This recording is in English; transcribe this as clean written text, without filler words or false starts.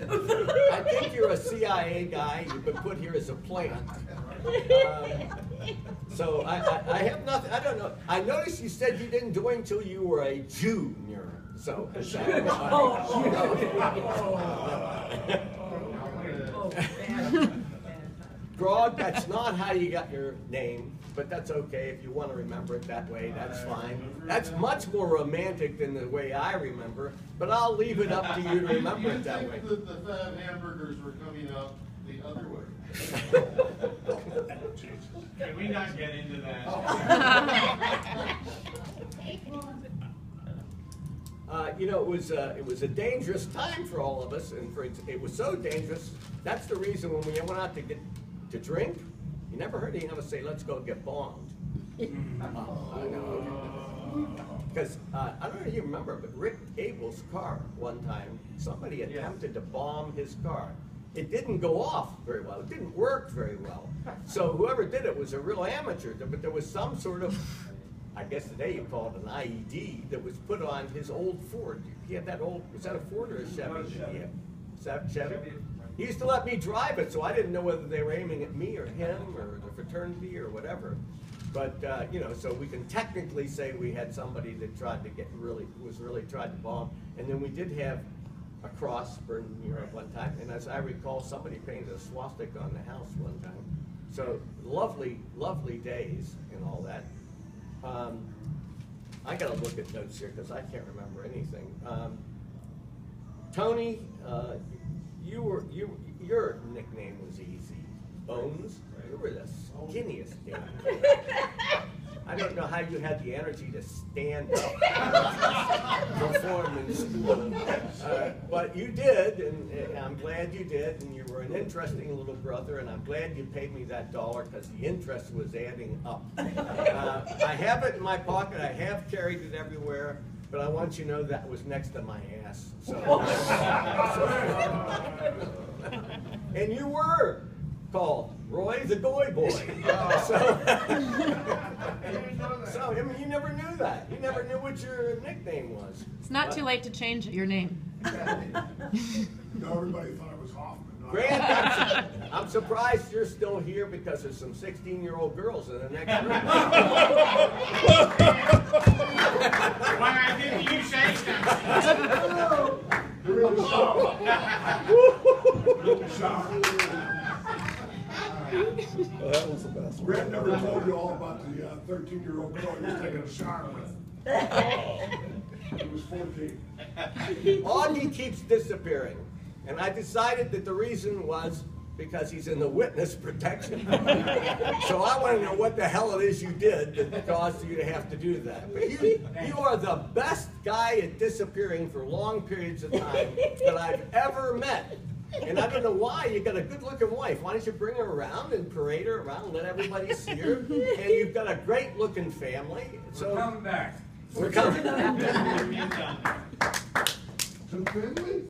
I think you're a CIA guy. You've been put here as a plant. So I have nothing. I don't know. I noticed you said you didn't join until you were a junior. So is that, Grog, that's not how you got your name, but that's okay. If you want to remember it that way, that's fine. That's much more romantic than the way I remember, but I'll leave it up to you to remember it that way. You think that the fat hamburgers were coming out the other way? Can we not get into that? You know, it was a dangerous time for all of us, and it was so dangerous. That's the reason when we went out to drink, you never heard anyone say, "Let's go get bombed." Because I don't know if you remember, but Rick Abel's car one time, somebody attempted to bomb his car. It didn't go off very well. It didn't work very well. So whoever did it was a real amateur. But there was some sort of, I guess today you call it an IED, that was put on his old Ford. He had that old, was that a Ford or a Chevy? Yeah. Is that Chevy? He used to let me drive it, so I didn't know whether they were aiming at me or him or the fraternity or whatever. But you know, so we can technically say we had somebody that tried to tried to bomb. And then we did have a cross burned in Europe one time, and as I recall, somebody painted a swastika on the house one time. So lovely, lovely days and all that. I gotta look at notes here because I can't remember anything. Tony, your nickname was easy. Bones. You were the skinniest damn kid. I don't know how you had the energy to stand up and perform in school. But you did, and I'm glad you did, and you were an interesting little brother, and I'm glad you paid me that $1 because the interest was adding up. I have it in my pocket. I have carried it everywhere, but I want you to know that was next to my ass. So. And you were called Roy the Goy Boy. So I mean, you never knew that. You never knew what your nickname was. It's not too late to change your name. No, everybody thought it was Hoffman. Grant, I'm surprised you're still here because there's some 16-year-old girls in the next room. Why didn't you say something? You're in the shower. Well, that was the best one. Grant never told you all about the 13-year-old girl he was taking a shower with. He was 14. Augie keeps disappearing, and I decided that the reason was because he's in the witness protection. So I want to know what the hell it is you did that caused you to have to do that. But you are the best guy at disappearing for long periods of time that I've ever met. And I don't know why. You got a good-looking wife. Why don't you bring her around and parade her around and let everybody see her? And you've got a great-looking family. So We're coming back. we're coming. To Finley?